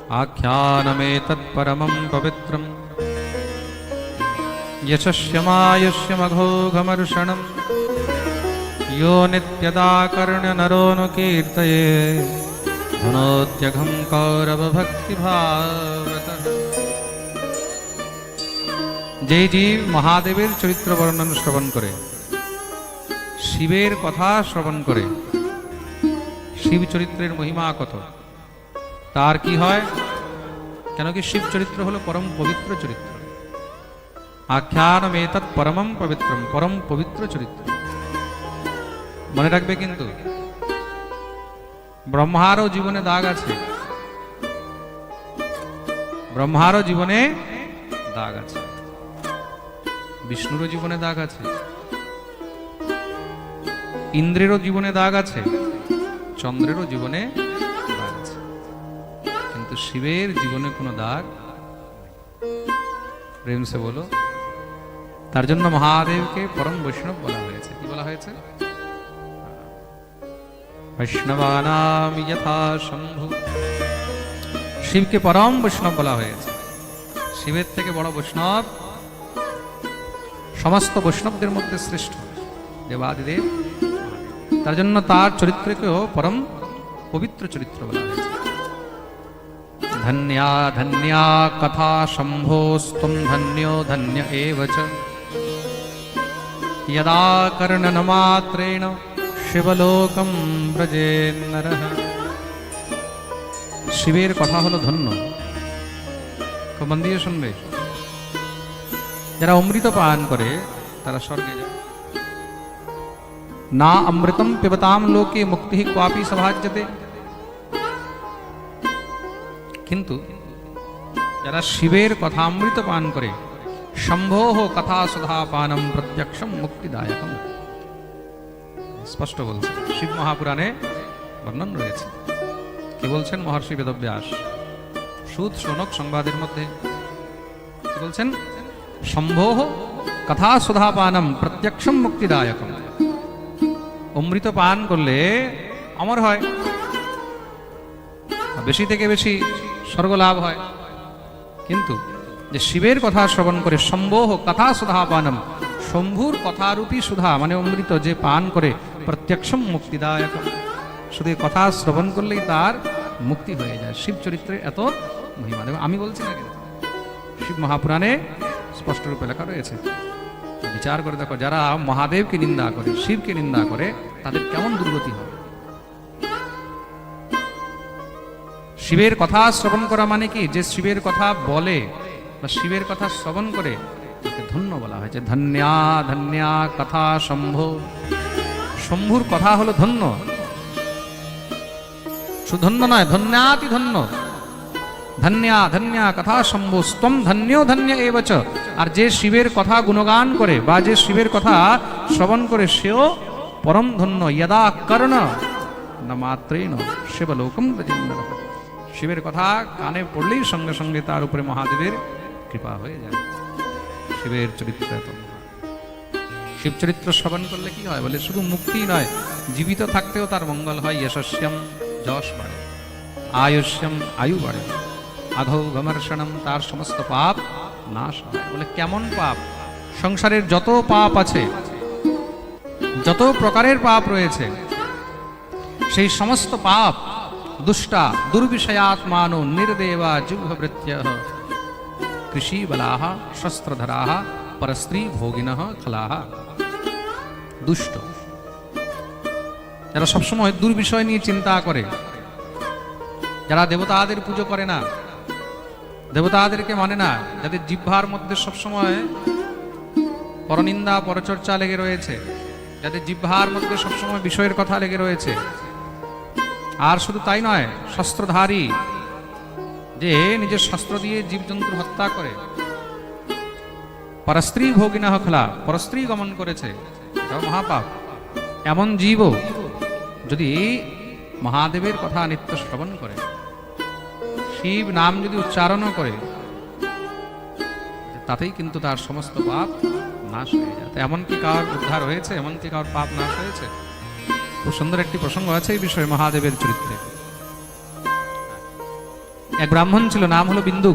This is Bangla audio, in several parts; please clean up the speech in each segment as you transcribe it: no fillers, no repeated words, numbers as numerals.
आख्यानमेतत्परमं पवित्रं यशस्यमायुष्यमघोघमर्षणं यो नित्यदाकर्ण्यनरो नु कीर्तये धुनोत्यघं कौरवभक्तिभावतः। যে জীব মহাদেবের চরিত্র বর্ণন শ্রবণ করে, শিবের কথা শ্রবণ করে, শিব চরিত্রের মহিমা কত, তার কি হয়? কেন কি শিব চরিত্র হলো পরম পবিত্র চরিত্র। আখ্যানমেতৎ পরমম পবিত্রম, পরম পবিত্র চরিত্র। মনে রাখবে কিন্তু ব্রহ্মারও জীবনে দাগ আছে, ব্রহ্মারও জীবনে দাগ আছে, বিষ্ণুরও জীবনে দাগ আছে, ইন্দ্রেরও জীবনে দাগ আছে, চন্দ্রেরও জীবনে দাগ আছে, কিন্তু শিবের জীবনে কোনো দাগ। প্রেম সে বলো। তার জন্য মহাদেবকে পরম বৈষ্ণব বলা হয়েছে। কি বলা হয়েছে? বৈষ্ণবানাম যথা শম্ভু। শিবকে পরম বৈষ্ণব বলা হয়েছে। শিবের থেকে বড় বৈষ্ণব সমস্ত বৈষ্ণবদের মধ্যে শ্রেষ্ঠ দেবাদিদেব। তার জন্য তার চরিত্রকেও পরম পবিত্র চরিত্র বলা হয়েছে। ধন্যা ধন্যা কথা শম্ভোস্তম ধন্যো ধন্য এব চ यदा कर्णनमात्रेण শিবলোকম ব্রজেন নরঃ। শিবের কথা হলো ধন্য। খুব মন দিয়ে শুনবে। যারা অমৃত পান করে তারা স্বর্গে যায়। না অমৃতম পিবতাম লোকে মুক্তি ক্বাপি সভাজ্যতে। কিন্তু যারা শিবের কথা অমৃত পান করে, শম্ভোঃ কথা সুধা পানম প্রত্যক্ষম মুক্তিদায়কম। স্পষ্ট বলছে, শিব মহাপুরাণে বর্ণন রয়েছে। কি বলছেন মহর্ষি বেদব্যাস সুত শৌনক সংবাদের মধ্যে? কি বলছেন? শম্ভোঃ কথা সুধা পানম প্রত্যক্ষম মুক্তিদায়কম। অমৃত পান করলে অমর হয়, বেশি থেকে বেশি স্বর্গ লাভ হয়। কিন্তু যে শিবের কথা শ্রবণ করে, শম্ভোঃ কথা সুধা পানম, শম্ভুর কথারূপী সুধা মানে অমৃত যে পান করে, প্রত্যক্ষম মুক্তিদায়কম, শুধু কথা শ্রবণ করলেই তার মুক্তি হয়ে যায়। শিব চরিত্রের এত মহিমা। আমি বলছি না, কিন্তু শিব মহাপুরাণে স্পষ্ট রূপে লেখা রয়েছে। বিচার করে দেখো, যারা মহাদেবকে নিন্দা করে, শিবকে নিন্দা করে, তাদের কেমন দুর্গতি হয়। শিবের কথা শ্রবণ করা মানে কি? যে শিবের কথা বলে বা শিবের কথা শ্রবণ করে তাকে ধন্য বলা হয়েছে। ধন্যা ধন্যা কথা শম্ভো। শম্ভুর কথা হলো ধন্য, সুধন্য নয়, ধন্যাতি ধন্য। ধন্যা ধন্যা কথা শম্ভো স্তম ধন্যো ধন্য এব চ। আর যে শিবের কথা গুণগান করে বা যে শিবের কথা শ্রবণ করে, সেও পরম ধন্য। যদা কর্ণ ন মাত্রেণ শিবলোকম ব্রজেন নরঃ। শিবের কথা কানে পড়লেই সঙ্গে সঙ্গে তার উপরে মহাদেবের কৃপা হয়ে যায়। শিবের চরিত্র এত। শিব চরিত্র শ্রবণ করলে কি হয় বলে? শুধু মুক্তি নয়, জীবিত থাকতেও তার মঙ্গল হয়। যশস্যম, যশ বাড়ে, আয়ুষ্যম, আয়ু বাড়ে, আঘৌঘমর্ষণম, তার সমস্ত পাপ নাশ হয়। বলে কেমন পাপ? সংসারের যত পাপ আছে, যত প্রকারের পাপ রয়েছে, সেই সমস্ত পাপ দুষ্টা দুর্বিষয়াত্মানো নির্দেবা জিহ্বভৃত্যঃ কৃষিবলাঃ শস্ত্রধরাঃ পরস্ত্রী ভোগিনঃ খলাঃ। দুষ্ট যারা সবসময় দুর্বিষয় নিয়ে চিন্তা করে, যারা দেবতাদের পুজো করে না, দেবতাদেরকে মানে না, যাদের জিহ্বার মধ্যে সবসময় পরনিন্দা পরচর্চা লেগে রয়েছে, যাদের জিহ্বার মধ্যে সবসময় বিষয়ের কথা লেগে রয়েছে। আর শুধু তাই নয়, শস্ত্রধারী, যে নিজের শস্ত্র দিয়ে জীবজন্তু হত্যা করে, পরস্ত্রী ভোগিনঃ খলা, পরস্ত্রী গমন করেছে, এটাও মহাপাপ। এমন জীব যদি মহাদেবের কথা নিত্য শ্রবণ করে, শিব নাম যদি উচ্চারণ করে, তাতেই কিন্তু তার সমস্ত পাপ নাশ হয়ে যায়। এমন কি কারোর উদ্ধার হয়েছে? এমন কি কারোর পাপ নাশ হয়েছে? খুব সুন্দর একটি প্রসঙ্গ আছে এই বিষয়ে মহাদেবের চরিত্রে। এক ব্রাহ্মণ ছিল, নাম হলো বিন্দু,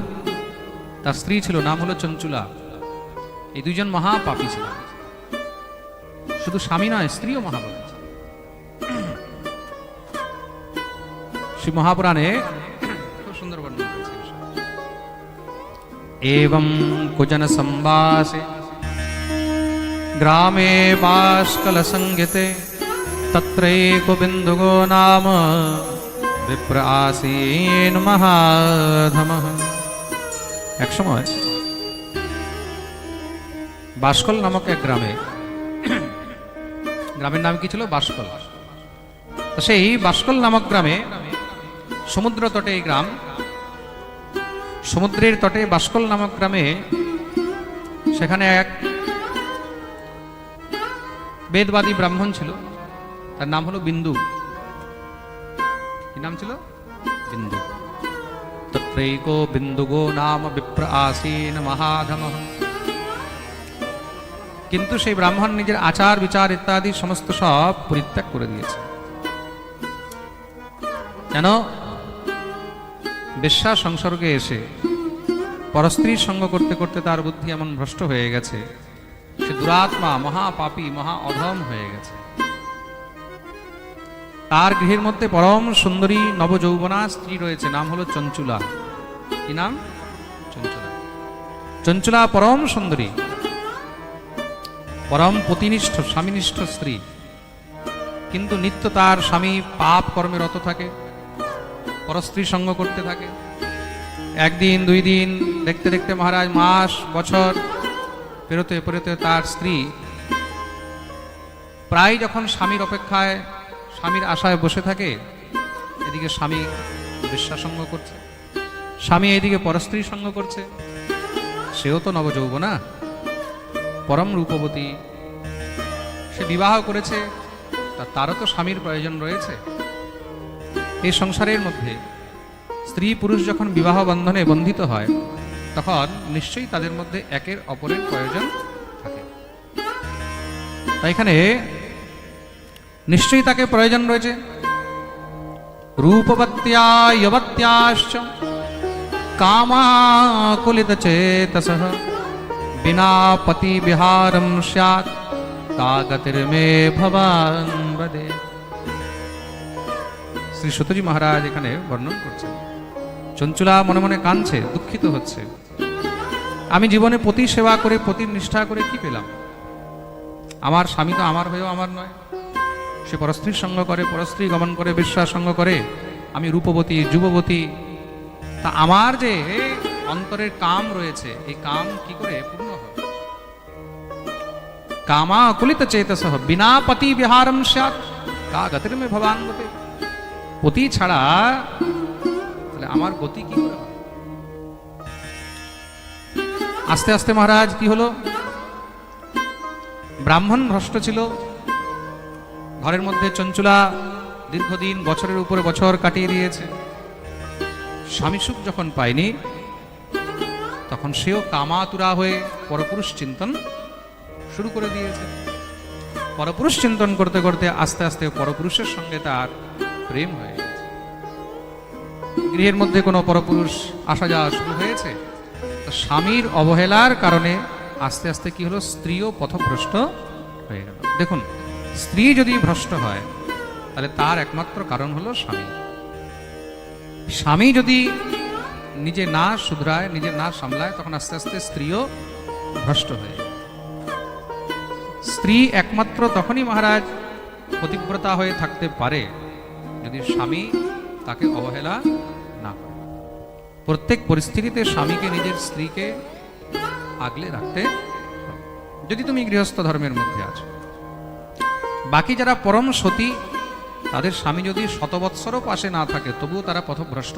তার স্ত্রী ছিল, নাম হলো চঞ্চুলা। এই দুইজন মহাপাপী ছিল। শুধু স্বামী নয়, স্ত্রীও মহাপাপী ছিল। শ্রী মহাপুরাণে খুব সুন্দর বর্ণনা করেছে। এবং কুজন সম্বাসে গ্রামে বাষ্কল সংগীতে তত্রৈকো বিন্দুগো নাম বিপ্র আসীন মহাধমঃ। এক সময় বাষ্কল নামক এক গ্রামে, গ্রামের নাম কি ছিল? বাষ্কল। তো সেই বাষ্কল নামক গ্রামে, সমুদ্র তটে এই গ্রাম, সমুদ্রের তটে বাষ্কল নামক গ্রামে, সেখানে এক বেদবাদী ব্রাহ্মণ ছিল, তার নাম হলো বিন্দু। কি নাম ছিল? বিন্দু। তত্রৈকো বিন্দুগো নাম বিপ্র আসীন মহাধমঃ। কিন্তু সেই ব্রাহ্মণ নিজের আচার বিচার ইত্যাদি সমস্ত সব পরিত্যাগ করে দিয়েছে। কেন? বেশ্যা সংসর্গে এসে পরস্ত্রীর সঙ্গ করতে করতে তার বুদ্ধি এমন ভ্রষ্ট হয়ে গেছে, সে দুরাত্মা, মহাপাপী, মহা অধম হয়ে গেছে। তার গৃহের মধ্যে পরম সুন্দরী নবযৌবনা স্ত্রী রয়েছে, নাম হলো চঞ্চুলা। কি নাম? চঞ্চুলা। চঞ্চুলা পরম সুন্দরী, পরম পতিনিষ্ঠ, স্বামীনিষ্ঠ স্ত্রী। কিন্তু নিত্য তার স্বামী পাপ কর্মে রত থাকে, পরস্ত্রী সঙ্গ করতে থাকে। একদিন, দুই দিন, দেখতে দেখতে মহারাজ মাস, বছর পেরোতে পেরোতে তার স্ত্রী প্রায় যখন স্বামীর অপেক্ষায়, স্বামীর আশায় বসে থাকে, এদিকে স্বামী বেশ্যাসঙ্গ করছে, স্বামী এদিকে পরস্ত্রী সঙ্গ করছে। সেও তো নবযৌবনা, পরম রূপবতী, সে বিবাহ করেছে, তারও তো স্বামীর প্রয়োজন রয়েছে। এই সংসারের মধ্যে স্ত্রী পুরুষ যখন বিবাহ বন্ধনে বন্ধিত হয়, তখন নিশ্চয়ই তাদের মধ্যে একের অপরের প্রয়োজন থাকে। তাই এখানে নিশ্চয়ই তাকে প্রয়োজন রয়েছে। রূপবত্য়া যবত্যাশ্চ কামাকুলিত চেতসঃ বিনা পতি বিহারম স্যাৎ কা গতির্মে ভবান বদে। শ্রী সূতজি মহারাজ এখানে বর্ণন করছেন, চঞ্চুলা মনে মনে কাঁদছে, দুঃখিত হচ্ছে। আমি জীবনে পতি সেবা করে, পতির নিষ্ঠা করে কি পেলাম? আমার স্বামী তো আমার হয়েও আমার নয়, সে পরস্ত্রীর সঙ্গ করে, পরস্ত্রী গমন করে, বিশ্বাস সঙ্গ করে। আমি রূপবতী, যুববতী, তা আমার যে অন্তরের কাম রয়েছে, এই কাম কি করে পূর্ণ হবে? কামা কুলিত চেতসঃ বিনা পতি বিহারম স্যাৎ কা গতির্মে ভবান বদে। পতি ছাড়া তাহলে আমার গতি কি করে? আস্তে আস্তে মহারাজ কি হলো, ব্রাহ্মণ ভ্রষ্ট ছিল, ঘরের মধ্যে চঞ্চুলা দীর্ঘদিন, বছরের উপরে বছর কাটিয়ে দিয়েছে। স্বামী সুখ যখন পায়নি, তখন সেও কামাতুরা হয়ে পরপুরুষ চিন্তন শুরু করে দিয়েছে। পরপুরুষ চিন্তন করতে করতে আস্তে আস্তে পরপুরুষের সঙ্গে তার প্রেম হয়ে গেছে। গৃহের মধ্যে কোনো পরপুরুষ আসা যাওয়া শুরু হয়েছে। স্বামীর অবহেলার কারণে আস্তে আস্তে কি হলো, স্ত্রীও পথভ্রষ্ট হয়ে গেল। দেখুন, স্ত্রী যদি ভ্রষ্ট হয়, তাহলে তার একমাত্র কারণ হলো স্বামী। স্বামী যদি নিজে না শুধরায়, নিজে না সামলায়, তখন আস্তে আস্তে স্ত্রীও ভ্রষ্ট হয়ে যায়। স্ত্রী একমাত্র তখনই মহারাজ পতিব্রতা হয়ে থাকতে পারে, যদি স্বামী তাকে অবহেলা না করে। প্রত্যেক পরিস্থিতিতে স্বামীকে, নিজের স্ত্রীকে আগলে রাখতে হবে, যদি তুমি গৃহস্থ ধর্মের মধ্যে আছো। বাকি যারা পরম সতী, তাদের স্বামী যদি শতবৎসরও পাশে না থাকে, তবুও তারা পথভ্রষ্ট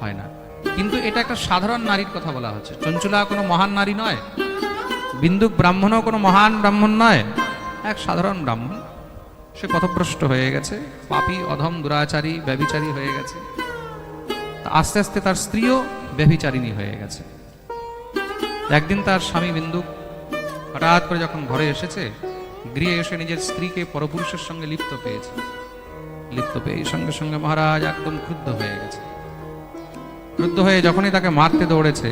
হয় না। কিন্তু এটা একটা সাধারণ নারীর কথা বলা হচ্ছে। চঞ্চুলা কোনো মহান নারী নয়, বিন্দু ব্রাহ্মণও কোনো মহান ব্রাহ্মণ নয়, এক সাধারণ ব্রাহ্মণ। সে পথভ্রষ্ট হয়ে গেছে, পাপী, অধম, দুরাচারী, ব্যভিচারী হয়ে গেছে। আস্তে আস্তে তার স্ত্রীও ব্যভিচারিণী হয়ে গেছে। একদিন তার স্বামী বিন্দু হঠাৎ করে যখন ঘরে এসেছে, গৃহে এসে নিজের স্ত্রীকে পরপুরুষের সঙ্গে লিপ্ত পেয়েছে। লিপ্ত পেয়ে সঙ্গে সঙ্গে মহারাজ একদম ক্রুদ্ধ হয়ে গেছে। ক্রুদ্ধ হয়ে যখনই তাকে মারতে দৌড়েছে,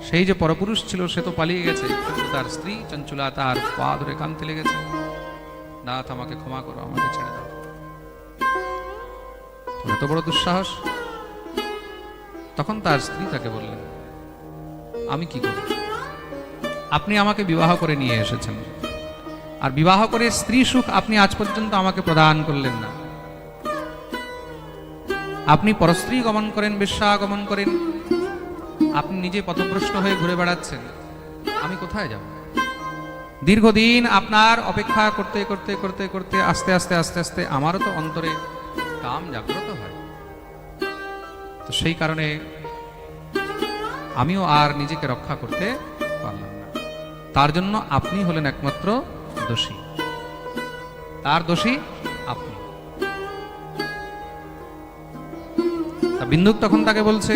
সেই যে পরপুরুষ ছিল সে তো পালিয়ে গেছে, কিন্তু তার স্ত্রী চঞ্চুলা তার পা ধরে কাঁদতে লেগেছে, নাথ আমাকে ক্ষমা করো, আমাকে ছেড়ে দাও। এত বড় দুঃসাহস! তখন তার স্ত্রী তাকে বললেন, আমি কি করব? আপনি আমাকে বিবাহ করে নিয়ে এসেছেন, আর বিবাহ করে স্ত্রী সুখ আপনি আজ পর্যন্ত আমাকে প্রদান করলেন না। আপনি পরস্ত্রী গমন করেন, বেশ্যা গমন করেন, আপনি নিজে পথভ্রষ্ট হয়ে ঘুরে বেড়াচ্ছেন, আমি কোথায় যাব? দীর্ঘদিন আপনার অপেক্ষা করতে করতে করতে করতে আস্তে আস্তে আস্তে আস্তে আমারও তো অন্তরে কাম জাগ্রত হয়, তো সেই কারণে আমিও আর নিজেকে রক্ষা করতে পারলাম না। তার জন্য আপনি হলেন একমাত্র দোষী, তার দোষী আপনি। বিন্দুক তখন তাকে বলছে,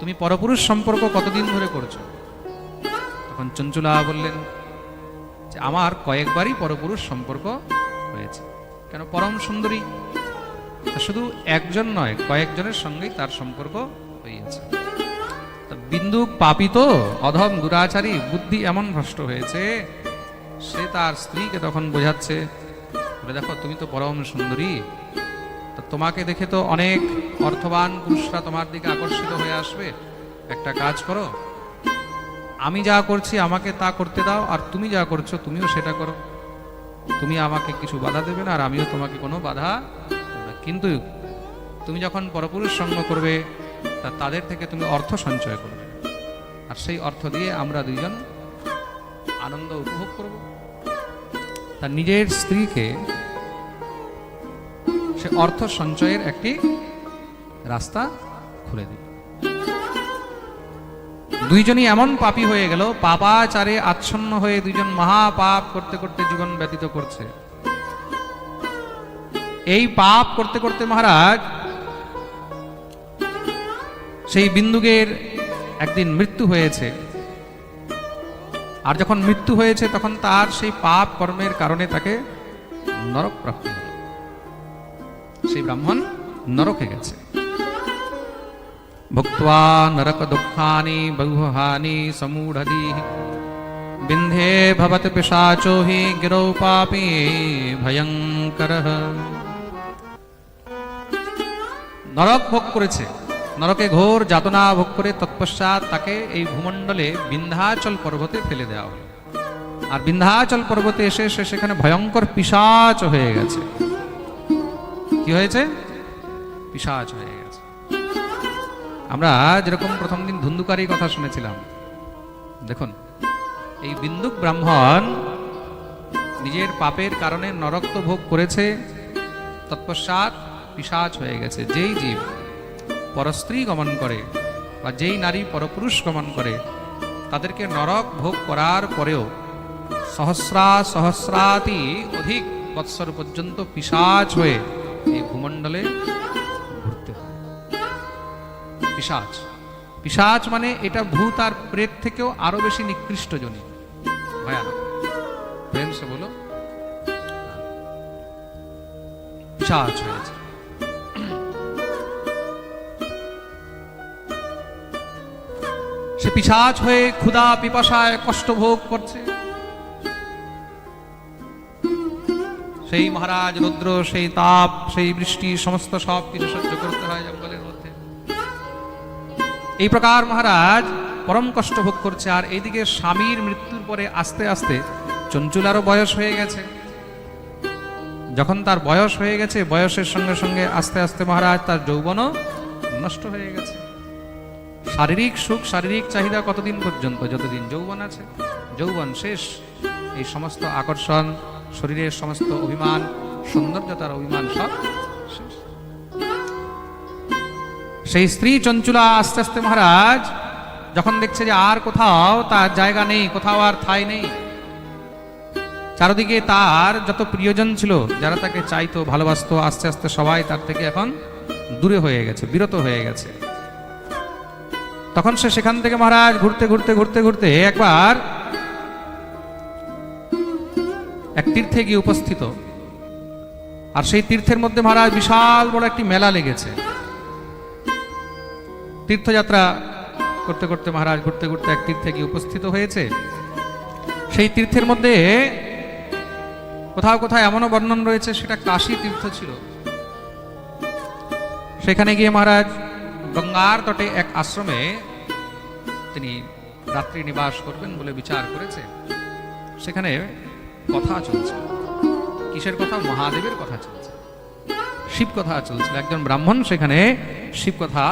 তুমি পরপুরুষ সম্পর্ক কতদিন ধরে করছো? তখন চঞ্চুলা বললেন যে আমার কয়েকবারই পরপুরুষ সম্পর্ক হয়েছে। কেন? পরম সুন্দরী, শুধু একজন নয়, কয়েকজনের সঙ্গেই তার সম্পর্ক হয়েছে। বিন্দুক পাপী তো, অধম দুরাচারী, বুদ্ধি এমন ভ্রষ্ট হয়েছে, সে তার স্ত্রীকে তখন বোঝাচ্ছে, বলে দেখো তুমি তো পরম সুন্দরী, তোমাকে দেখে তো অনেক অর্থবান পুরুষরা তোমার দিকে আকর্ষিত হয়ে আসবে। একটা কাজ করো, আমি যা করছি আমাকে তা করতে দাও, আর তুমি যা করছো তুমিও সেটা করো। তুমি আমাকে কিছু বাধা দেবে না, আর আমিও তোমাকে কোনো বাধা দেব না। কিন্তু তুমি যখন পরপুরুষ সঙ্গ করবে, তাদের থেকে তুমি অর্থ সঞ্চয় করবে, আর সেই অর্থ দিয়ে আমরা দুইজন আনন্দ উপভোগ করব। তার নিজের স্ত্রীকে সে অর্থ সঞ্চয়ের একটি রাস্তা খুলে দিল। দুইজনই এমন পাপী হয়ে গেল, পাপাচারে আচ্ছন্ন হয়ে দুইজন মহাপাপ করতে করতে জীবন ব্যতীত করছে। এই পাপ করতে করতে মহারাজ সেই বিন্দুকের একদিন মৃত্যু হয়েছে, আর যখন মৃত্যু হয়েছে তখন তার সেই পাপ কর্মের কারণে তাকে নরক প্রাপ্তি হল। সেই ব্রাহ্মণ নরকে গেছে। ভুক্ত্বা নরক দুঃখানি বহুহানি সমূঢ়ধি বিন্ধে ভবত পিশাচো হি গিরৌ পাপি ভয়ঙ্করঃ। নরক ভোগ করেছে, নরকে ঘোর যাতনা ভোগ করে তৎপশ্চাৎ তাকে এই ভূমণ্ডলে বিন্ধ্যাচল পর্বতে ফেলে দেওয়া হলো। আর বিন্ধ্যাচল পর্বতে এসে সে সেখানে ভয়ঙ্কর পিশাচ হয়ে গেছে। কি হয়েছে? পিশাচ হয়ে গেছে। আমরা যেরকম প্রথম দিন ধুন্ধুকারীর কথা শুনেছিলাম, দেখুন এই বিন্দুক ব্রাহ্মণ নিজের পাপের কারণে নরক তো ভোগ করেছে, তৎপশ্চাৎ পিশাচ হয়ে গেছে। যেই জীব পরস্ত্রী গমন করে বা যেই নারী পরপুরুষ গমন করে, তাদেরকে নরক ভোগ করার পরেও সহস্রাতি অধিক বৎসর পর্যন্ত পিশাচ হয়ে এই ভূমণ্ডলে ঘুরতে হয়। পিশাচ, পিশাচ মানে এটা ভূত আর প্রেত থেকেও আরো বেশি নিকৃষ্ট জনী, ভয়ানক। প্রেম সে বলো, পিশাচ হয়েছে। সে পিশাচ হয়ে ক্ষুধা পিপাসায় কষ্ট ভোগ করছে। সেই মহারাজ রুদ্র, সেই তাপ, সেই বৃষ্টি, সমস্ত সব কিছু সহ্য করতে হয় জঙ্গলের মধ্যে। এই প্রকার মহারাজ পরম কষ্ট ভোগ করছে। আর এইদিকে স্বামীর মৃত্যুর পরে আস্তে আস্তে চঞ্চুলারও বয়স হয়ে গেছে। যখন তার বয়স হয়ে গেছে, বয়সের সঙ্গে সঙ্গে আস্তে আস্তে মহারাজ তার যৌবনও নষ্ট হয়ে গেছে। শারীরিক সুখ, শারীরিক চাহিদা কতদিন পর্যন্ত? যতদিন যৌবন আছে। যৌবন শেষ, এই সমস্ত আকর্ষণ, শরীরের সমস্ত অভিমান, সৌন্দর্যতার অভিমান সব শেষ। সেই স্ত্রী চঞ্চুলা আস্তে আস্তে মহারাজ যখন দেখছে যে আর কোথাও তার জায়গা নেই, কোথাও আর ঠাঁই নেই, চারদিকে তার যত প্রিয়জন ছিল, যারা তাকে চাইতো, ভালোবাসতো, আস্তে আস্তে সবাই তার থেকে এখন দূরে হয়ে গেছে, বিরত হয়ে গেছে। তখন সে সেখান থেকে মহারাজ ঘুরতে ঘুরতে ঘুরতে ঘুরতে একবার এক তীর্থে গিয়ে উপস্থিত। আর সেই তীর্থের মধ্যে মহারাজ বিশাল বড় একটি মেলা লেগেছে। তীর্থযাত্রা করতে করতে মহারাজ ঘুরতে ঘুরতে এক তীর্থে গিয়ে উপস্থিত হয়েছে। সেই তীর্থের মধ্যে কোথাও কোথাও এমনও বর্ণন রয়েছে সেটা কাশী তীর্থ ছিল। সেখানে গিয়ে মহারাজ গঙ্গার তটে এক আশ্রমে তিনি রাত্রি নিবাস করবেন বলে বিচার করেছে। সেখানে কথা চলছে। কিসের কথা? মহাদেবের কথা চলছে, শিব কথা চলছিল। একজন ব্রাহ্মণ সেখানে শিব কথা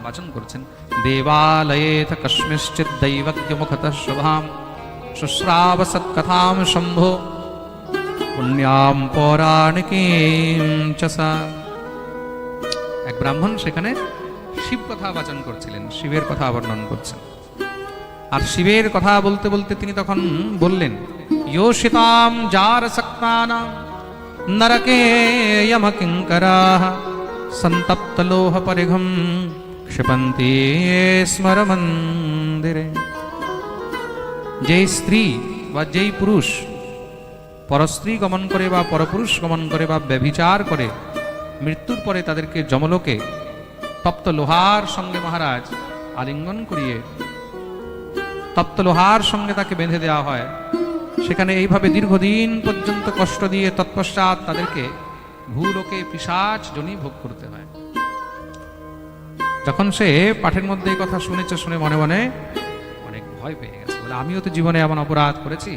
বাচন করছেন। দেবালয়ে কস্মিশ্চিৎ দৈবজ্ঞ মুখতঃ শুভাম শুশ্রাব সৎকথাম শম্ভো পুণ্যাম পৌরাণিকীম চ সা। এক ব্রাহ্মণ সেখানে শিব কথা বাচন করছিলেন, শিবের কথা বর্ণন করছেন। আর শিবের কথা বলতে বলতে তিনি তখন বললেন, योषितां जारसक्तानां नरके यमकिङ्कराः सन्तप्तलोहपरिघं क्षिपन्ति स्मरमन्दिरे। যেই স্ত্রী বা যেই পুরুষ পরস্ত্রী গমন করে বা পরপুরুষ গমন করে বা ব্যভিচার করে মৃত্যুর পরে তাদেরকে যমলোকে তপ্ত লোহার সঙ্গে মহারাজ আলিঙ্গন করিয়ে তপ্ত লোহার সঙ্গে তাকে বেঁধে দেওয়া হয়, সেখানে এইভাবে দীর্ঘদিন পর্যন্ত কষ্ট দিয়ে তৎপশ্চাৎ তাদেরকে ভূলোকে পিশাচ জনি ভোগ করতে হয়। যখন সে পাঠের মধ্যে এই কথা শুনেছে, শুনে মনে মনে অনেক ভয় পেয়ে গেছে। বলে আমিও তো জীবনে এমন অপরাধ করেছি,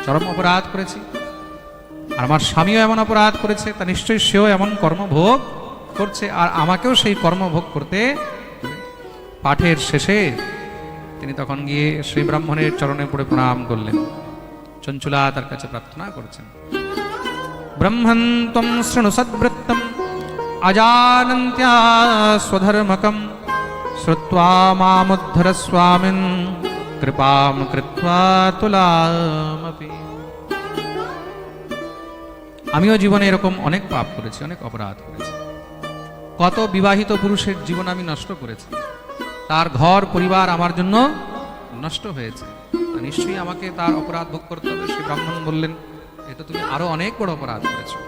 চরম অপরাধ করেছি, আর আমার স্বামীও এমন অপরাধ করেছে, তা নিশ্চয়ই সেও এমন কর্মভোগ করছে, আর আমাকেও সেই কর্মভোগ করতে। পাঠের শেষে তিনি তখন গিয়ে শ্রী ব্রাহ্মণের চরণে পড়ে প্রণাম করলেন। চঞ্চুলা তার কাছে প্রার্থনা করছেন, ব্রহ্মণ ত্বং শৃণু সদ্বৃত্তম অজানন্ত্যা স্বধর্মকম শ্রুত্বা মামুদ্ধর স্বামিন কৃপাম কৃত্বা তুলামপি। আমিও জীবনে এরকম অনেক পাপ করেছি, অনেক অপরাধ করেছি। কত বিবাহিত পুরুষের জীবন আমি নষ্ট করেছি, তার ঘর পরিবার আমার জন্য নষ্ট হয়েছে, নিশ্চয়ই আমাকে তার অপরাধ ভোগ করতে হবে। সে ব্রাহ্মণ বললেন, এটা তুমি আরো অনেক বড় অপরাধ করেছো।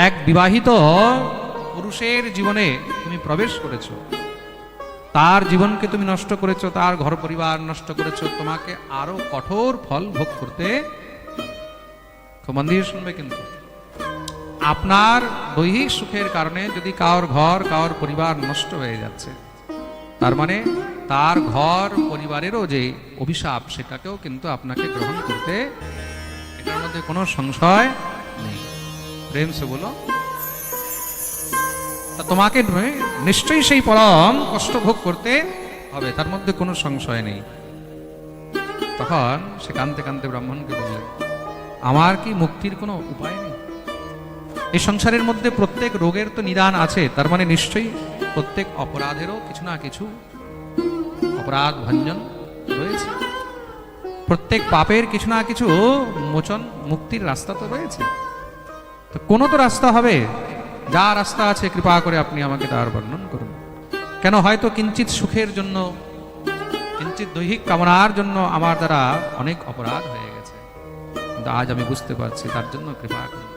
এক বিবাহিত পুরুষের জীবনে তুমি প্রবেশ করেছো, তার জীবনকে তুমি নষ্ট করেছো, তার ঘর পরিবার নষ্ট করেছো, তোমাকে আরো কঠোর ফল ভোগ করতে। খুব মন দিয়ে শুনবে, কিন্তু আপনার দৈহিক সুখের কারণে যদি কারোর ঘর কারোর পরিবার নষ্ট হয়ে যাচ্ছে, তার মানে তার ঘর পরিবারেরও যে অভিশাপ সেটাকেও কিন্তু আপনাকে গ্রহণ করতে, এটার মধ্যে কোনো সংশয় নেই। প্রেম সে বলো, তা তোমাকে নিশ্চয়ই সেই পরম কষ্ট ভোগ করতে হবে, তার মধ্যে কোনো সংশয় নেই। তখন সে কাঁদতে কাঁদতে ব্রাহ্মণকে বললেন, আমার কি মুক্তির কোনো উপায় নেই? এই সংসারের মধ্যে প্রত্যেক রোগের তো নিদান আছে, তার মানে নিশ্চয়ই প্রত্যেক অপরাধেরও কিছু না কিছু অপরাধ ভঞ্জন রয়েছে, প্রত্যেক পাপের কিছু না কিছু মোচন মুক্তির রাস্তা তো রয়েছে। তো কোনো তো রাস্তা হবে, যা রাস্তা আছে কৃপা করে আপনি আমাকে তার বর্ণন করুন। কেন হয়তো কিঞ্চিত সুখের জন্য, কিঞ্চিত দৈহিক কামনার জন্য আমার দ্বারা অনেক অপরাধ হয়ে গেছে, কিন্তু আজ আমি বুঝতে পারছি, তার জন্য কৃপা করুন।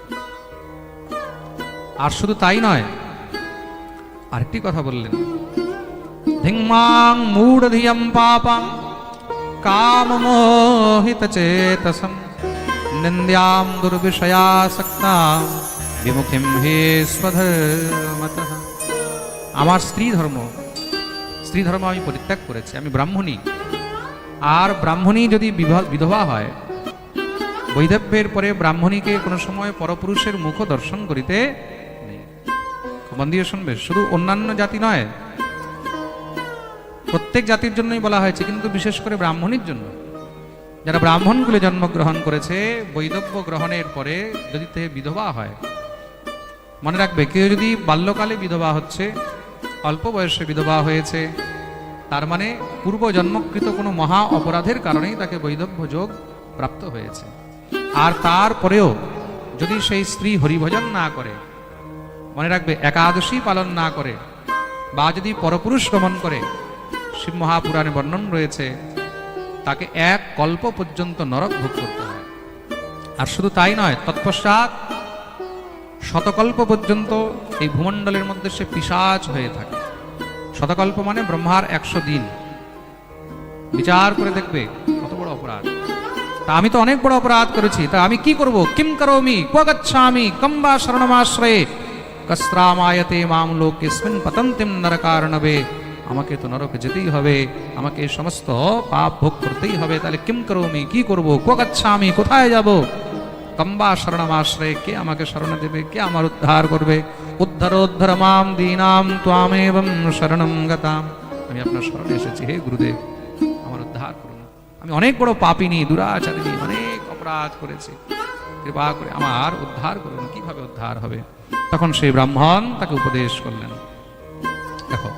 আর শুধু তাই নয়, আরেকটি কথা বললেন, ধিংমাং মূঢ়ধিয়ম পাপং কামমোহিতচেতসম নিന്ദ്যাম দুর্বিষয়াসক্তাম বিমুখিম হে স্বধর্মতঃ। আমার স্ত্রী ধর্ম আমি পরিত্যাগ করেছি, আমি ব্রাহ্মণী। আর ব্রাহ্মণী যদি বিধবা হয়, বৈধব্যের পরে ব্রাহ্মণীকে কোনো সময় পরপুরুষের মুখ দর্শন করিতে নেই। মন দিয়ে শুনবে, শুধু অন্যান্য জাতি নয়, প্রত্যেক জাতির জন্যই বলা হয়েছে, কিন্তু বিশেষ করে ব্রাহ্মণীর জন্য। যারা ব্রাহ্মণ কুলে জন্মগ্রহণ করেছে, বৈধব্য গ্রহণের পরে যদি তে বিধবা হয়, মনে রাখবে, কেউ যদি বাল্যকালে বিধবা হচ্ছে, অল্প বয়সে বিধবা হয়েছে, তার মানে পূর্ব জন্মকৃত কোনো মহা অপরাধের কারণেই তাকে বৈধব্য যোগ প্রাপ্ত হয়েছে। আর তারপরেও যদি সেই স্ত্রী হরিভজন না করে, মনে রাখবে, একাদশী পালন না করে, বা যদি পরপুরুষ গমন করে, শিব মহাপুরাণে বর্ণন রয়েছে, তাকে এক কল্প পর্যন্ত নরক ভোগ করতে হয়। আর শুধু তাই নয়, তৎপশ্চাৎ শতকল্প পর্যন্ত এই ভূমণ্ডলের মধ্যে সে পিশাচ হয়ে থাকে। শতকল্প মানে ব্রহ্মার 100 দিন। বিচার করে দেখবে কত বড় অপরাধ। তা আমি তো অনেক বড় অপরাধ করেছি, তা আমি কি করব? কিম করোমি ক্ব গচ্ছামি কম বা শরণমাশ্রয়ে কস্ত্রামায়তে মাম লোকেস্মিন পতন্তিম নরকারণবে। আমাকে তো নরকে যেতেই হবে, আমাকে সমস্ত পাপ ভোগ করতেই হবে। তাহলে কিম করোমি, কি করব? ক্ব গচ্ছামি, কোথায় যাব? কম্বা শরণমাশ্রয়ে, কে আমাকে শরণ দেবে, কে আমার উদ্ধার করবে? উদ্ধারোদ্ধার মাম দীনাম ত্বামেবং শরণং গতাম। আমি আপনার শরণে এসেছি, হে গুরুদেব আমার উদ্ধার করুন। আমি অনেক বড় পাপিনী, দুরাচারিণী, অনেক অপরাধ করেছি, কৃপা করে আমার উদ্ধার করুন। কিভাবে উদ্ধার হবে? তখন সেই ব্রাহ্মণ তাকে উপদেশ করলেন, দেখো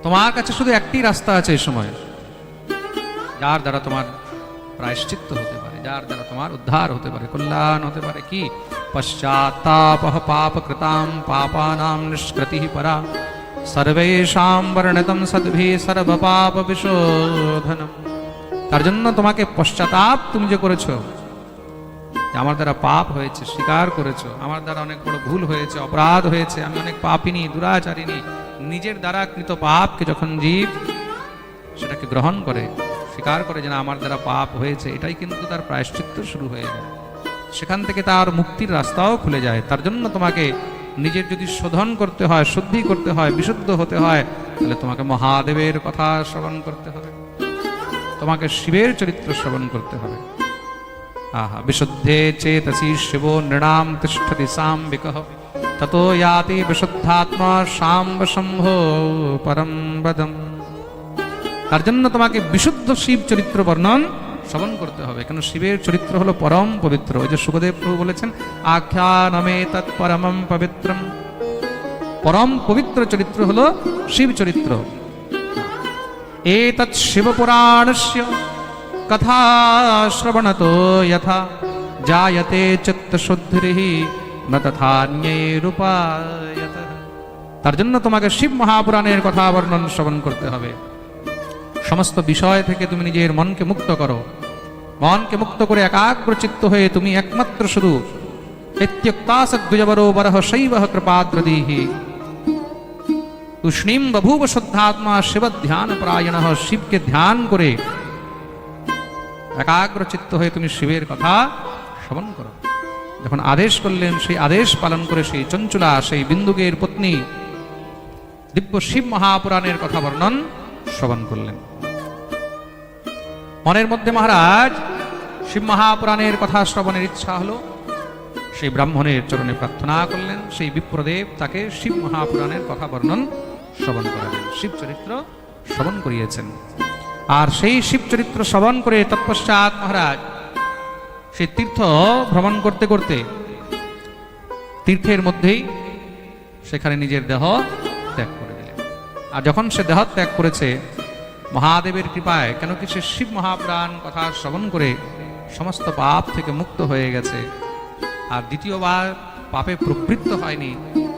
তোমার কাছে শুধু একটি রাস্তা আছে এই সময়, যার দ্বারা তোমার প্রায়শ্চিত্ত হতে পারে, যার দ্বারা তোমার উদ্ধার হতে পারে, কল্যাণ হতে পারে। কি? পশ্চাত্তাপঃ পাপকৃতাম পাপানাম নিষ্কৃতিঃ পরা সর্বেষাং বর্ণিতম সদ্ভিঃ সর্বপাপ বিশোধনম। তার জন্য তোমাকে পশ্চাতাপ, তুমি যে করেছো, যে আমার দ্বারা পাপ হয়েছে, স্বীকার করেছো, আমার দ্বারা অনেক বড় ভুল হয়েছে, অপরাধ হয়েছে, আমি অনেক পাপিনী, দুরাচারিণী। নিজের দ্বারা কৃত পাপকে যখন জীব সেটাকে গ্রহণ করে, স্বীকার করে যে না আমার দ্বারা পাপ হয়েছে, এটাই কিন্তু তার প্রায়শ্চিত্ত শুরু হয়ে যায়। সেখান থেকে তার মুক্তির রাস্তাও খুলে যায়। তার জন্য তোমাকে নিজের যদি শোধন করতে হয়, শুদ্ধি করতে হয়, বিশুদ্ধ হতে হয়, তাহলে তোমাকে মহাদেবের কথা শ্রবণ করতে হবে, তোমাকে শিবের চরিত্র শ্রবণ করতে হবে। আহা, বিশুদ্ধে চেতসি শিবো নৃণাম তিষ্ঠতি সাম্বিকঃ ততো ইয়াতি বিশুদ্ধাত্মা সাম্ব শম্ভো পরম পদম। তার জন্য তোমাকে বিশুদ্ধ শিব চরিত্র বর্ণন শ্রবণ করতে হবে, কেন শিবের চরিত্র হলো পরম পবিত্র। ওই যে সুখদেব প্রভু বলেছেন, আখ্যানমে তৎ পরমম পবিত্রম। পরম পবিত্র চরিত্র হলো শিব চরিত্র। এতৎ শিবপুরাণস্য কথা শ্রবণতো যথা জায়তে চিত্তশুদ্ধিঃ ন তথান্যৈরুপায়তঃ। তার জন্য তোমাকে শিব মহাপুরাণের কথা বর্ণন শ্রবণ করতে হবে। সমস্ত বিষয় থেকে তুমি নিজের মনকে মুক্ত করো, মনকে মুক্ত করে একাগ্রচিত্ত হয়ে তুমি একমাত্র শুধু ইত্যক্তা সদ্বিজবরো বরহ শৈবঃ কৃপাদ্রদীঃ তুষ্ণীম বভূব শুদ্ধাত্মা শিব ধ্যান পরায়ণঃ। শিবকে ধ্যান করে একাগ্রচিত্ত হয়ে তুমি শিবের কথা শ্রবণ করো। যখন আদেশ করলেন, সেই আদেশ পালন করে সেই চঞ্চুলা, সেই বিন্দুকের পত্নী দিব্য শিব মহাপুরাণের কথা বর্ণন শ্রবণ করলেন। মনের মধ্যে মহারাজ শিব মহাপুরাণের কথা শ্রবণের ইচ্ছা হলো, সেই ব্রাহ্মণের চরণে প্রার্থনা করলেন। সেই বিপ্রদেব তাকে শিব মহাপুরাণের কথা বর্ণন শ্রবণ করালেন, শিব চরিত্র শ্রবণ করিয়েছেন। আর সেই শিব চরিত্র শ্রবণ করে তৎপশ্চাৎ মহারাজ সেই তীর্থ ভ্রমণ করতে করতে তীর্থের মধ্যেই সেখানে নিজের দেহ ত্যাগ করে দিলেন। আর যখন সে দেহ ত্যাগ করেছে মহাদেবের কৃপায়, কেন কি সে শিব মহাপুরাণ কথা শ্রবণ করে সমস্ত পাপ থেকে মুক্ত হয়ে গেছে, আর দ্বিতীয়বার পাপে প্রবৃত্ত হয়নি।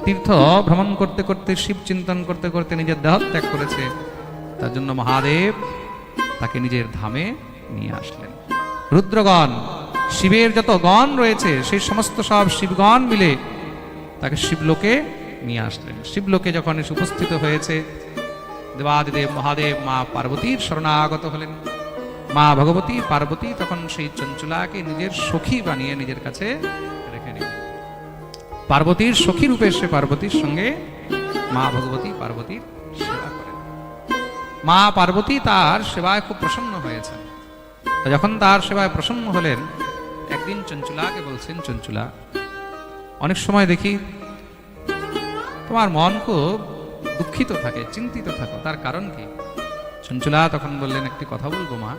তীর্থ ভ্রমণ করতে করতে, শিব চিন্তন করতে করতে নিজের দেহ ত্যাগ করেছে। তার জন্য মহাদেব তাকে নিজের ধামে নিয়ে আসলেন। রুদ্রগণ, শিবের যত গণ রয়েছে সেই সমস্ত সব শিবগণ মিলে তাকে শিবলোকে নিয়ে আসলেন। শিবলোকে যখন এসে উপস্থিত হয়েছে, দেবাদিদেব মহাদেব মা পার্বতীর শরণাগত হলেন। মা ভগবতী পার্বতী তখন সেই চঞ্চুলাকে নিজের সখী বানিয়ে নিজের কাছে রেখে নিলেন। পার্বতীর সখী রূপে সে পার্বতীর সঙ্গে মা ভগবতী পার্বতীর সেবা করেন। মা পার্বতী তার সেবায় খুব প্রসন্ন হয়েছেন। যখন তার সেবায় প্রসন্ন হলেন, একদিন চঞ্চুলাকে বলছেন, চঞ্চুলা, অনেক সময় দেখি তোমার মন খুব দুঃখিত থাকে, চিন্তিত থাকো, তার কারণ কি? চঞ্চুলা তখন বললেন, একটি কথা বলবো মা।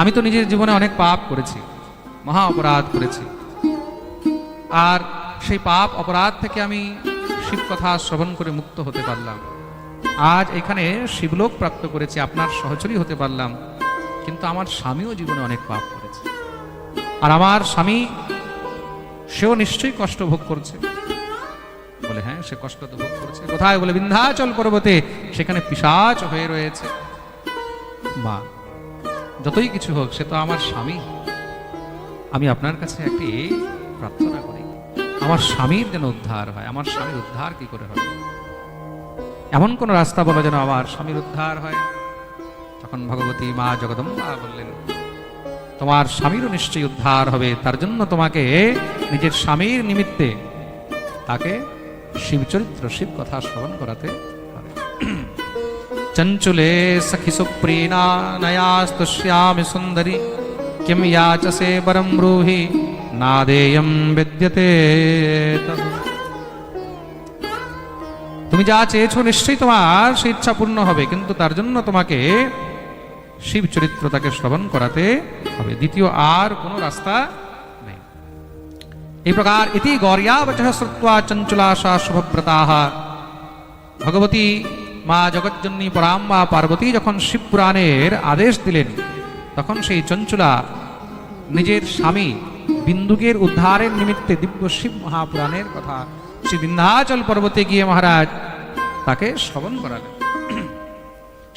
আমি তো নিজের জীবনে অনেক পাপ করেছি, মহা অপরাধ করেছি, আর সেই পাপ অপরাধ থেকে আমি শিব কথা শ্রবণ করে মুক্ত হতে পারলাম। আজ এখানে শিবলোক প্রাপ্ত করেছি, আপনার সহচরী হতে পারলাম, কিন্তু আমার স্বামীও জীবনে অনেক পাপ করেছে, আর আমার স্বামী সেও নিশ্চয়ই কষ্ট ভোগ করছে। বলে, হ্যাঁ, সে কষ্ট তো ভোগ করছে। কোথায়? বলে, বিন্ধ্যাচল পর্বতে, সেখানে পিশাচ হয়ে রয়েছে। মা, যতই কিছু হোক, সে তো আমার স্বামী, আমি আপনার কাছে একটি প্রার্থনা করি, আমার স্বামীর যেন উদ্ধার হয়। আমার স্বামীর উদ্ধার কি করে হবে? এমন কোন রাস্তা বলো যেন আমার স্বামীর উদ্ধার হয়। তখন ভগবতী মা জগদম্বা বললেন, তোমার স্বামীরও নিশ্চয়ই উদ্ধার হবে, তার জন্য তোমাকে নিজের স্বামীর নিমিত্তে তাকে শিব চরিত্র, শিব কথা শ্রবণ করাতে হবে। চঞ্চলে সখি সুপ্রীণা নয়াস্তুষ্যামি সুন্দরী কিম याचसे বরম ব্রূহি নাদেয়ম বিদ্যতে তৎ। তুমি যা চেয়েছো নিশ্চয়ই তোমার সেই ইচ্ছা পূর্ণ হবে, কিন্তু তার জন্য তোমাকে শিব চরিত্র তাকে শ্রবণ করাতে হবে, দ্বিতীয় আর কোনো রাস্তা নেই। এই প্রকার ইতি গৌর্যা বচঃ শ্রুত্বা চঞ্চলাশা শুভব্রতাঃ। ভগবতী মা জগজ্জননী পরাম্বা পার্বতী যখন শিব পুরাণের আদেশ দিলেন, তখন সেই চঞ্চলা নিজের স্বামী বিন্দুকের উদ্ধারের নিমিত্তে দিব্য শিব মহাপুরাণের কথা শ্রী বিন্ধ্যাচল পর্বতে গিয়ে মহারাজ তাকে শ্রবণ করালেন।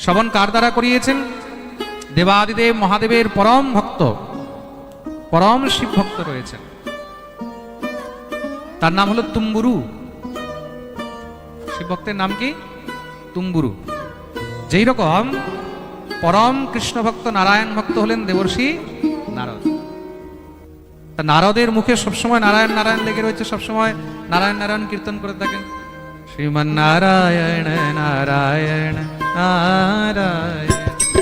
শ্রবণ কার দ্বারা করিয়েছেন? দেবাদিদেব মহাদেবের পরম ভক্ত, পরম শিব ভক্ত রয়েছেন, তার নাম হলো তুম্বুরু। শিব ভক্তের নাম কি? তুম্বুরু। যেই রকম পরম কৃষ্ণ ভক্ত নারায়ণ ভক্ত হলেন দেবর্ষি নারদ। নারদের মুখে সবসময় নারায়ণ নারায়ণ লেগে রয়েছে, সবসময় নারায়ণ নারায়ণ কীর্তন করে থাকেন। শ্রীমন নারায়ণ নারায়ণ নারায়ণ,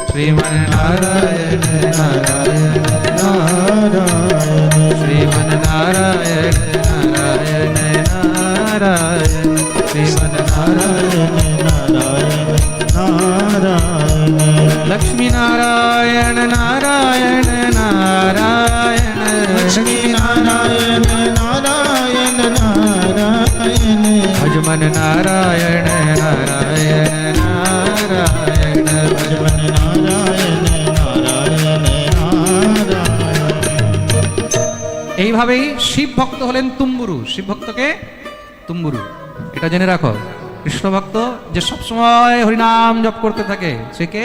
শ্রীমন নারায়ণ নারায়ণ নারায়ণ, শ্রীমন নারায়ণ নারায়ণ নারায়ণ, শ্রীমন নারায়ণ নারায়ণ নারায়ণ, লক্ষ্মী নারায়ণ নারায়ণ নারায়ণ, লক্ষ্মী নারায়ণ নারায়ণ নারায়ণ, ভজমন নারায়ণ নারায়ণ নারায়ণ, ভজমন নারায়ণ নারায়ণ নারায়ণ। এইভাবেই শিব ভক্ত হলেন তুম্বুরু। শিব ভক্তকে তুম্বুরু, এটা জেনে রাখো। কৃষ্ণ ভক্ত যে সবসময় হরিনাম জপ করতে থাকে সে কে?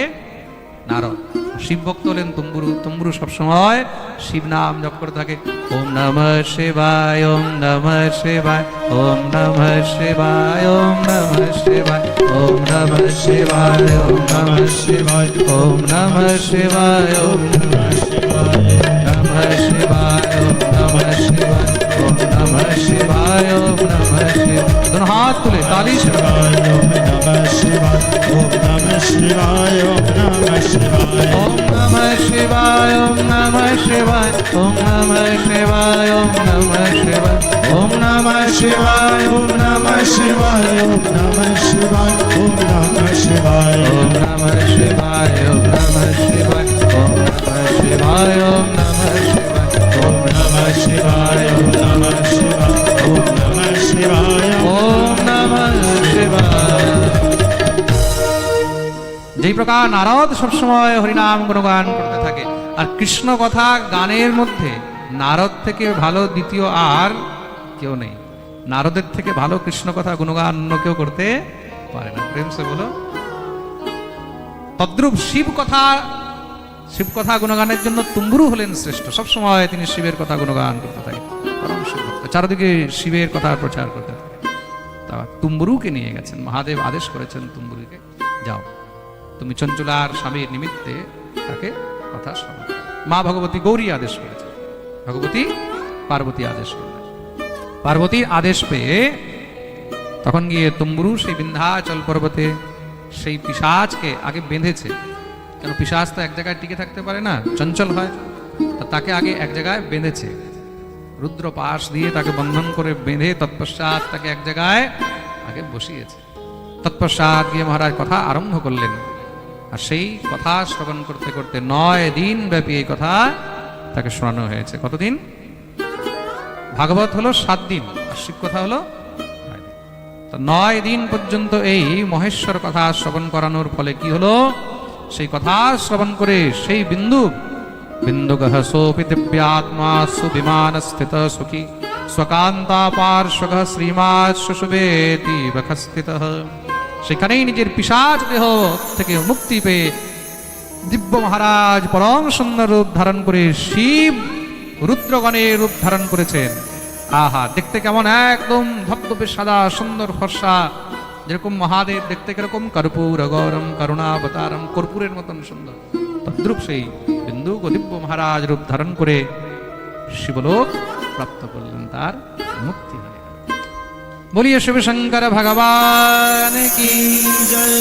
নারদ। শিব ভক্ত হলেন তুম্বুরু। তুম্বুরু সবসময় শিব নাম জপ করে থাকে। ওম নমঃ শিবায়, ওম নমঃ শিবায়, ওম নমঃ শিবায়, ওম নমঃ শিবায়, ওম নমঃ শিবায়, ওম নমঃ শিবায়, ওম নমঃ শিবায়, ওম নমঃ শিবায়, নমঃ শিবায়, ওম নমঃ শিবায়, ওম নমঃ শিবায়, ওম নমঃ শিবায়। दोनों हाथ तुले, ताली से शिवाय, ओम नमः शिवाय, ओम नमः शिवाय, ओम नमः शिवाय, ओम नमः शिवाय, ओम नमः शिवाय, ओम नमः शिवाय, ओम नमः शिवाय, ओम नमः शिवाय, ओम नमः शिवाय, ओम नमः शिवाय, ओम नमः शिवाय, ओम नमः शिवाय, ओम नमः शिवाय, ओम नमः शिवाय, ओम नमः शिवाय, ओम नमः शिवाय, ओम नमः शिवाय, ओम नमः शिवाय, ओम नमः शिवाय। যেই প্রকার নারদ সবসময় হরিনাম গুণগান করতে থাকে, আর কৃষ্ণ কথা গানের মধ্যে নারদ থেকে ভালো দ্বিতীয় আর কেউ নেই। নারদের থেকে ভালো কৃষ্ণ কথা গুণগান অন্য কেউ করতে পারে না। প্রেম সে বলো। তদ্রূপ শিব কথা গুণগানের জন্য তুম্বুরু হলেন শ্রেষ্ঠ। সবসময় তিনি শিবের কথা গুণগান করতে থাকেন, পরম শিব ভক্ত, চারদিকে শিবের কথা প্রচার করতে থাকেন। তা তুম্বুরুকে নিয়ে গেছেন, মহাদেব আদেশ করেছেন তুম্বুরুকে, যাও তুমি চঞ্চলার স্বামীর নিমিত্তে তাকে কথা শোনো। মা ভগবতী গৌরী আদেশ করেছেন, ভগবতী পার্বতী আদেশ করলেন। পার্বতীর আদেশ পেয়ে তখন গিয়ে তুম্বুরু সেই বিন্ধ্যাচল পর্বতে সেই পিশাচকে আগে বেঁধেছে। কেন, পিশাচ তো এক জায়গায় টিকে থাকতে পারে না, চঞ্চল হয়। তাকে আগে এক জায়গায় বেঁধেছে, রুদ্র পাশ দিয়ে তাকে বন্ধন করে বেঁধে তৎপশ্চাৎ তাকে এক জায়গায় আগে বসিয়েছে। তৎপশ্চাৎ গিয়ে মহারাজ কথা আরম্ভ করলেন, আর সেই কথা শ্রবণ করতে করতে 9 দিন ব্যাপী এই কথা তাকে শোনানো হয়েছে। কতদিন? ভাগবত হলো 7 দিন, আর শিব কথা হলো 9 দিন। তো 9 দিন পর্যন্ত এই মহেশ্বর কথা শ্রবণ করানোর ফলে কি হলো? সেই কথা শ্রবণ করে সেই বিন্দুগহ সোপি দিব্যাত্মা সুবিমান স্থিত সুখী স্বকান্তা পার্শ্বগ শ্রীমাৎ শুশুবেতি বখস্থিত। সেখানেই নিজের পিশাচ দেহ থেকে মুক্তি পেয়ে দিব্য মহারাজ পরম সুন্দর রূপ ধারণ করে শিব রুদ্রগণের রূপ ধারণ করেছেন। আহা, দেখতে কেমন একদম ধবধবে সাদা সুন্দর ফর্সা, যেরকম মহাদেব দেখতে কিরকম কর্পূর গৌরম করুণাবতারম, কর্পূরের মতন সুন্দর, তদ্রূপ সেই বিন্দু দিব্য মহারাজ রূপ ধারণ করে শিবলোক প্রাপ্ত করলেন, তার মুক্তি হয়ে গেল। বলিয়ে শিব শঙ্কর ভগবান কি জয়।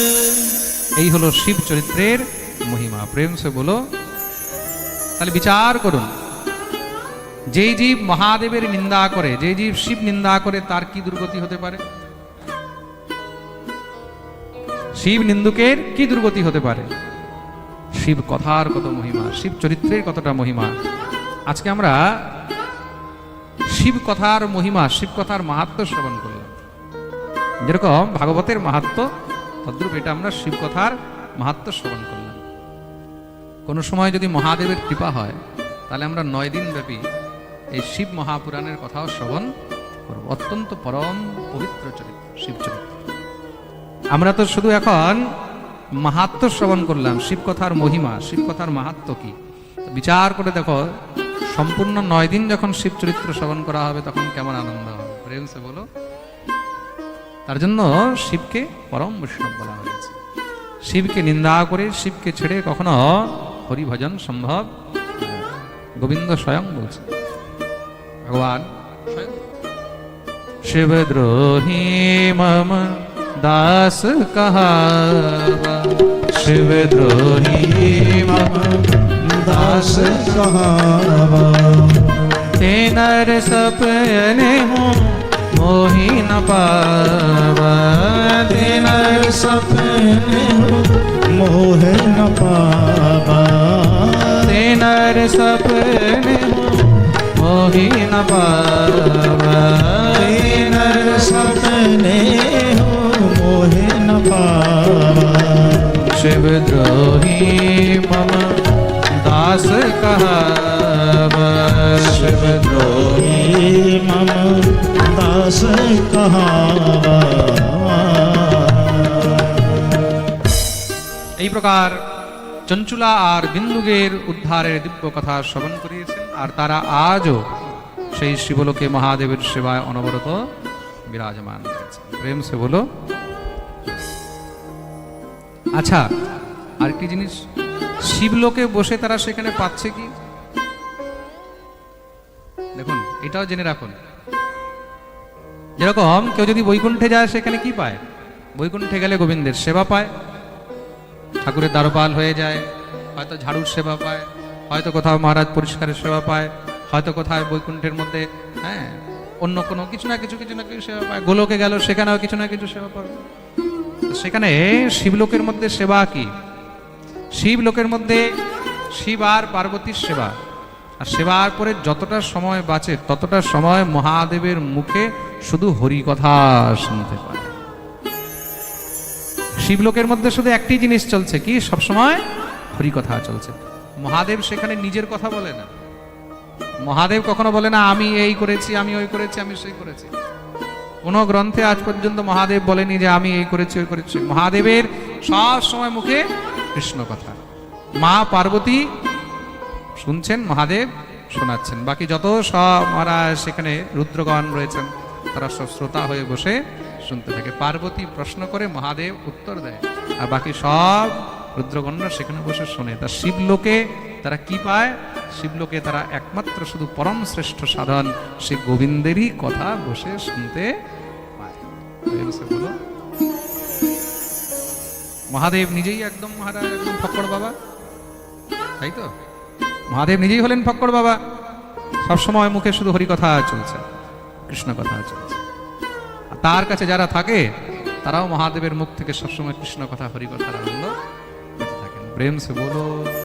এই হলো শিব চরিত্রের মহিমা। প্রেম সে বলো। তাহলে বিচার করুন, যেই জীব মহাদেবের নিন্দা করে, যে জীব শিব নিন্দা করে, তার কি দুর্গতি হতে পারে? শিব নিন্দুকের কি দুর্গতি হতে পারে? শিব কথার কত মহিমা, শিব চরিত্রের কতটা মহিমা। আজকে আমরা শিব কথার মহিমা, শিব কথার মাহাত্ম্য শ্রবণ করলাম। যেরকম ভাগবতের মাহাত্ম্য, তদ্রূপ এটা আমরা শিব কথার মাহাত্ম্য শ্রবণ করলাম। কোনো সময় যদি মহাদেবের কৃপা হয়, তাহলে আমরা 9 দিন ব্যাপী এই শিব মহাপুরাণের কথাও শ্রবণ করব। অত্যন্ত পরম পবিত্র চরিত্র শিব চরিত্র। আমরা তো শুধু এখন মাহাত্ম্য শ্রবণ করলাম, শিব কথার মহিমা, শিব কথার মাহাত্ম্য কি বিচার করে দেখো, সম্পূর্ণ 9 দিন যখন শিব চরিত্র শ্রবণ করা হবে, তখন কেমন আনন্দ হবে। প্রেম সে বলো। তার জন্য শিবকে পরম বৈষ্ণব বলা হয়েছে। শিবকে নিন্দা করে, শিবকে ছেড়ে কখনো হরিভজন সম্ভব নয়। গোবিন্দ স্বয়ং বলছে, ভগবান স্বয়ং, শিবদ্রোহী মম দাস কহাবা, শিবদ্রোহী মম दास कहावा, ते नर सपने हूँ मोहि न पावा, ते नर सपने मोह न पावा, ते नर सपने हूँ मोहि न पावा, नर सपने हो मोह न पावा, शिवद्रोही मम दास कहावा, शिवद्रोही मम दास कहावा। এই প্রকার চঞ্চুলা আর বিন্দুগের উদ্ধারের দিব্য কথা শ্রবণ করিয়েছেন, আর তারা আজও সেই শিবলোকে মহাদেবের সেবায় অনবরত বিরাজমান রয়েছে। প্রেম সে বলো। আচ্ছা, আরেকটি জিনিস, শিবলোকে বসে তারা সেখানে পাচ্ছে কি? দেখুন, এটাও জেনে রাখুন। যেরকম কেউ যদি বৈকুণ্ঠে যায়, সেখানে কি পায়? বৈকুণ্ঠে গেলে গোবিন্দের সেবা পায়, ঠাকুরের দ্বারপাল হয়ে যায়, হয়তো ঝাড়ুর সেবা পায়, হয়তো কোথাও মহারাজ পরিষ্কারের সেবা পায়, হয়তো কোথাও বৈকুণ্ঠের মধ্যে অন্য কোনো কিছু না কিছু সেবা পায়। গোলকে গেল, সেখানেও কিছু না কিছু সেবা পাবে। সেখানে শিবলোকের মধ্যে সেবা কি? শিবলোকের মধ্যে শিব আর পার্বতীর সেবা, আর সেবার পরে যতটা সময় বাঁচে, ততটা সময় মহাদেবের মুখে শুধু হরি কথা শুনতে পায়। শিবলোকের মধ্যে শুধু একটি জিনিস চলছে, কি? সবসময় হরি কথা চলছে। মহাদেব সেখানে নিজের কথা বলে না। মহাদেব কখনো বলে না আমি এই করেছি, আমি ওই করেছি, আমি সেই করেছি। কোন গ্রন্থে আজ পর্যন্ত মহাদেব বলেনি যে আমি এই করেছি, ওই করেছি। মহাদেবের সব সময় মুখে কৃষ্ণ কথা। মা পার্বতী শুনছেন, মহাদেব শোনাচ্ছেন। বাকি যত সব মহারাজ সেখানে রুদ্রগণ রয়েছেন, তারা সব শ্রোতা হয়ে বসে শুনতে থাকে। পার্বতী প্রশ্ন করে, মহাদেব উত্তর দেয়, আর বাকি সব রুদ্রগণরা সেখানে বসে শোনে। তা শিবলোকে তারা কি পায়? শিবলোকে তারা একমাত্র শুধু পরম শ্রেষ্ঠ সাধন সে গোবিন্দেরই কথা বসে শুনতে পায়। বলো, মহাদেব নিজেই একদম মহারাজ, একদম ফক্কড় বাবা, তাই তো? মহাদেব নিজেই হলেন ফক্কড় বাবা, সবসময় মুখে শুধু হরি কথা চলছে, কৃষ্ণ কথা চলছে। তার কাছে যারা থাকে, তারাও মহাদেবের মুখ থেকে সবসময় কৃষ্ণ কথা, হরি কথার আনন্দ পেতে থাকেন। প্রেম সে বলো।